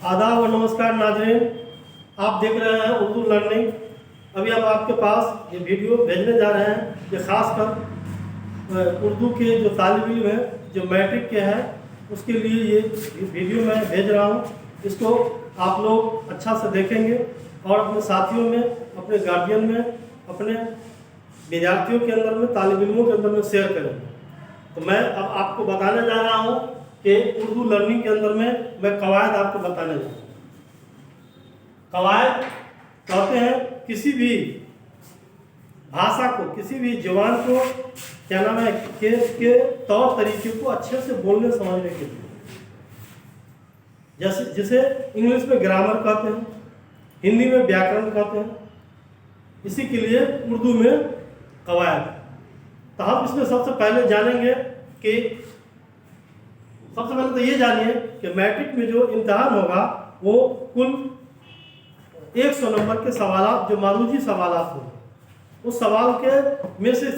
आदाब और नमस्कार नाज़रीन, आप देख रहे हैं उर्दू लर्निंग। अभी हम आपके पास ये वीडियो भेजने जा रहे हैं। ये ख़ासकर उर्दू के जो तालिब इल्म हैं जो मैट्रिक के हैं उसके लिए ये वीडियो मैं भेज रहा हूँ। इसको आप लोग अच्छा से देखेंगे और अपने साथियों में, अपने गार्जियन में, अपने विद्यार्थियों के अंदर में, तालिब इल्मों के अंदर में शेयर करेंगे। तो मैं अब आपको बताने जा रहा हूँ कि उर्दू लर्निंग के अंदर में मैं कवायद आपको बताने जा रहा हूँ। कवायद कहते हैं किसी भी भाषा को, किसी भी ज़ुबान को क्या नाम है के तौर तरीके को अच्छे से बोलने समझने के लिए, जैसे जिसे इंग्लिश में ग्रामर कहते हैं, हिंदी में व्याकरण कहते हैं, इसी के लिए उर्दू में कवायद। तो हम इसमें सबसे पहले जानेंगे कि सबसे पहले तो ये जानिए कि मैट्रिक में जो इम्तिहान होगा वो कुल 100 नंबर के सवाल, जो मारूजी सवाल होंगे, उस सवाल के में से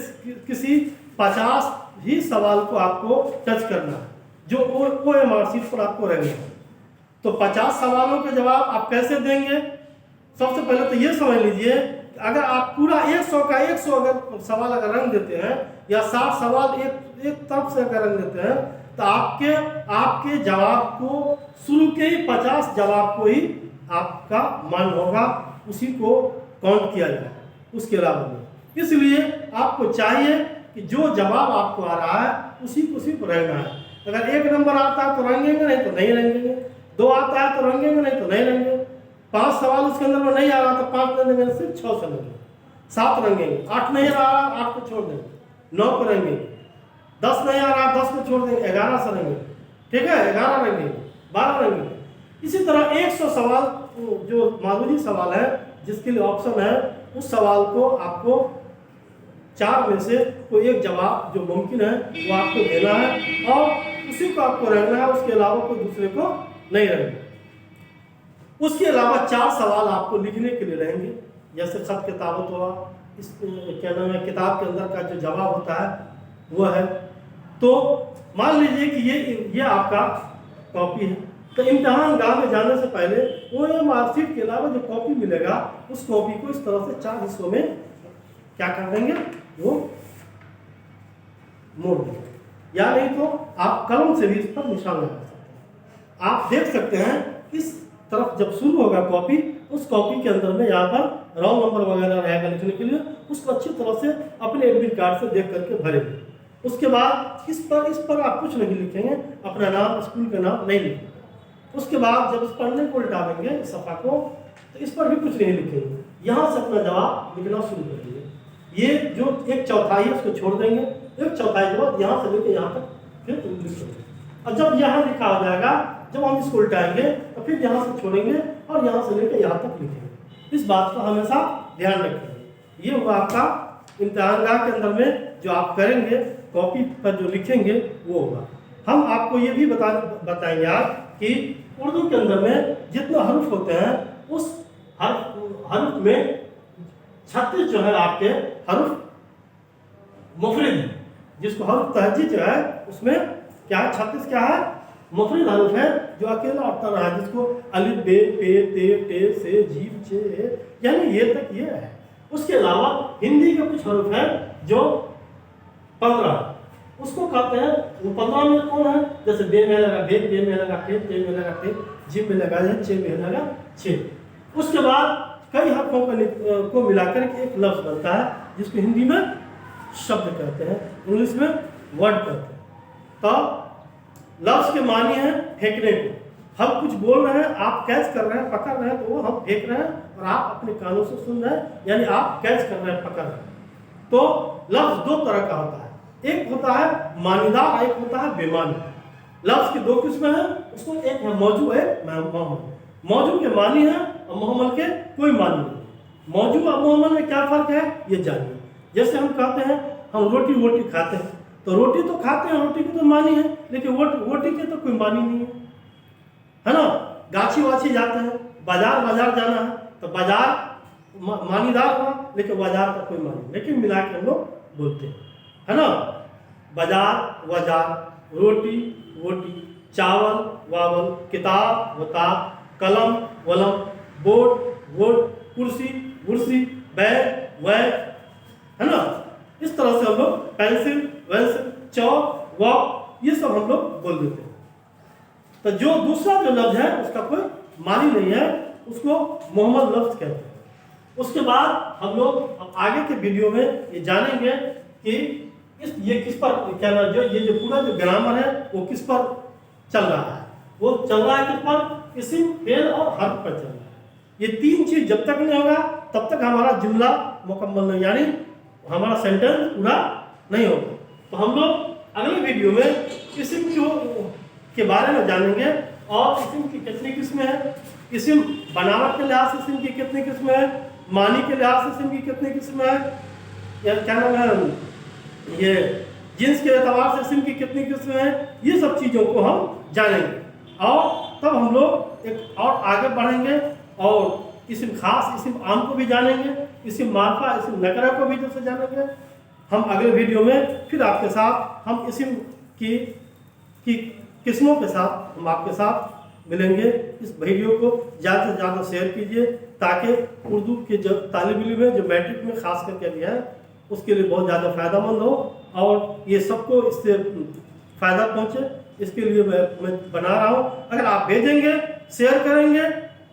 किसी 50 ही सवाल को आपको टच करना है, जो OMR शीट पर आपको रहेंगे। तो 50 सवालों के जवाब आप कैसे देंगे? सबसे पहले तो ये समझ लीजिए, अगर आप पूरा 100 का 100 अगर सवाल अगर रंग देते हैं या 60 सवाल एक तरफ से अगर रंग देते हैं, तो आपके जवाब को, शुरू के ही 50 जवाब को ही आपका मान होगा, उसी को काउंट किया जाए, उसके अलावा नहीं। इसलिए आपको चाहिए कि जो जवाब आपको आ रहा है उसी को सिर्फ रंगना है। अगर 1 नंबर आता है तो रंगेंगे, नहीं तो नहीं रंगेंगे। 2 आता है तो रंगेंगे, नहीं तो नहीं रंगेंगे। 5 सवाल उसके अंदर में नहीं आ रहा तो 5 नहीं रंगेंगे, सिर्फ 6 से रंगेंगे। 7 रंगेंगे। 8 नहीं आ रहा, 8 को छोड़ देंगे, 9 को रंगेंगे। 10 नहीं आ रहा, 10 को छोड़ देंगे, 11 से रंगेंगे। ठीक है, 11 रंगेंगे, 12 रंगेंगे। इसी तरह 100 सवाल जो मारूजी सवाल है, जिसके लिए ऑप्शन है, उस सवाल को आपको 4 में से कोई एक जवाब जो मुमकिन है वो आपको देना है और उसी को आपको रंगना है, उसके अलावा कोई दूसरे को नहीं रंगना। उसके अलावा 4 सवाल आपको लिखने के लिए रहेंगे, जैसे खत किताबत हुआ, इस क्या नाम है, किताब के अंदर का जो जवाब होता है वो है। तो मान लीजिए कि ये आपका कॉपी है, तो इम्तिहान गाह में जाने से पहले OMR शीट के अलावा जो कॉपी मिलेगा, उस कॉपी को इस तरह से 4 हिस्सों में क्या कर देंगे, वो मोड़ देंगे, या नहीं तो आप कलम से भी इस पर निशान लगा सकते हैं। आप देख सकते हैं इस तरफ जब शुरू होगा कॉपी, उस कॉपी के अंदर में यहाँ पर रोल नंबर वगैरह रहेगा लिखने के लिए, उसको अच्छी तरह से अपने एडमिट कार्ड से देख करके भरेंगे। उसके बाद इस पर आप कुछ नहीं लिखेंगे, अपना नाम, स्कूल का नाम नहीं लिखेंगे। उसके बाद जब इस पढ़ने को उल्टावेंगे इस सफ़ा को, तो इस पर भी कुछ नहीं लिखेंगे, यहाँ से अपना जवाब लिखना शुरू कर देंगे। ये जो 1/4 है उसको छोड़ देंगे, 1/4 के बाद यहाँ से लेकर यहाँ तक फिर लिखेंगे। और जब यहाँ लिखा हो जाएगा, जब हम इसको उल्टाएंगे तो फिर यहाँ से छोड़ेंगे और यहाँ से लेकर यहाँ तक लिखेंगे। इस बात का हमेशा ध्यान रखेंगे। ये हुआ आपका इम्तिहानगाह के अंदर में जो आप करेंगे, कॉपी पर जो लिखेंगे वो होगा। हम आपको ये भी बताएंगे आज कि उर्दू के अंदर में जितने हरूफ होते हैं, उस हरूफ में 36 जो है आपके हरूफ मुफरिद है, जिसको हरूफ तहजीद जो है उसमें क्या है, 36 क्या है, मुफरिद हरूफ है, जो अकेला अड़ता रहा है, जिसको अलिफ, बे, पे, ते, टे, से, जीम, चे, यानी ये तक ये है। उसके अलावा हिंदी के कुछ हरूफ हैं जो 15, उसको कहते हैं, वो 15 में कौन है, जैसे बे में लगा बे, पे में लगा पे, ते में लगा ते, जिम में लगा है, चे में लगा छे। उसके बाद कई हरफों को मिलाकर के एक लफ्ज बनता है, जिसको हिंदी में शब्द कहते हैं, इंग्लिश में वर्ड कहते हैं। तो लफ्ज के मानी है फेंकने को। हम कुछ बोल रहे हैं, आप कैच कर रहे हैं, पकड़ रहे हैं, तो वो हम फेंक रहे हैं और आप अपने कानों से सुन रहे हैं, यानी आप कैच कर रहे हैं, पकड़ रहे हैं। तो लफ्ज 2 तरह का होता है, एक होता है मानीदार, एक होता है बेमानी। लफ्ज की 2 किस्में हैं, उसको एक है मौजू, एक मोहम्मद। मौजू के मानी है और मोहम्मद के कोई मानी नहीं। मौजू और मोहम्मद में क्या फ़र्क है ये जानिए। जैसे हम कहते हैं हम रोटी वोटी खाते हैं, तो रोटी तो खाते हैं, रोटी की तो मानी है, लेकिन वोटी के तो कोई मानी नहीं है ना। गाछी वाछी जाते हैं, बाजार जाना है, तो बाजार मानीदार हुआ, लेकिन बाजार का कोई मानी, लेकिन मिला के हम लोग बोलते हैं, है ना। बाजार, वजार, रोटी वोटी, चावल वावल, किताब वताब, कलम वलम, बोर्ड वोट, कुर्सी कुर्सी, बैग वैग, है ना। इस तरह से हम लोग पेंसिल वेंसिल, चौक वॉक, ये सब हम लोग बोल देते हैं। तो जो दूसरा जो लफ्ज है उसका कोई मानी नहीं है, उसको मोहम्मद लफ्ज कहते हैं। उसके बाद हम लोग अब आगे के वीडियो में ये जानेंगे कि ये किस पर क्या जो ये जो पूरा जो ग्रामर है वो किस पर चल रहा है। वो चल रहा है किस पर, इस्म फेल और हर्फ पर चल रहा है। ये तीन चीज जब तक नहीं होगा तब तक हमारा जुमला मुकम्मल नहीं, यानी हमारा सेंटेंस पूरा नहीं होगा। तो हम लोग अगले वीडियो में इस्म के बारे में जानेंगे और इस्म की कितनी किस्में हैं, इस्म बनावट के लिहाज से इस्म की कितनी किस्में हैं, मानी के लिहाज से इस्म की कितनी किस्में हैं, या क्या नाम है ये जिन्स के एतबार से इस्म की कितनी किस्में हैं, ये सब चीज़ों को हम जानेंगे। और तब हम लोग एक और आगे बढ़ेंगे और इस्म खास इस्म आम को भी जानेंगे, इस्म मारफा इस्म नकरा को भी जैसे जानेंगे। हम अगले वीडियो में फिर आपके साथ हम इस्म की किस्मों के साथ हम आपके साथ मिलेंगे। इस वीडियो को ज़्यादा से ज़्यादा शेयर कीजिए ताकि उर्दू के जो तालिब इल्म है, जो मैट्रिक में खास करके लिया है, उसके लिए बहुत ज़्यादा फ़ायदेमंद हो और ये सबको इससे फ़ायदा पहुँचे, इसके लिए मैं बना रहा हूँ। अगर आप भेजेंगे, शेयर करेंगे,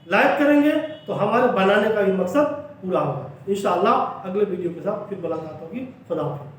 लाइक करेंगे तो हमारे बनाने का भी मकसद पूरा होगा। इंशाअल्लाह अगले वीडियो के साथ फिर मुलाकात होगी। खुदा हाफ़िज़।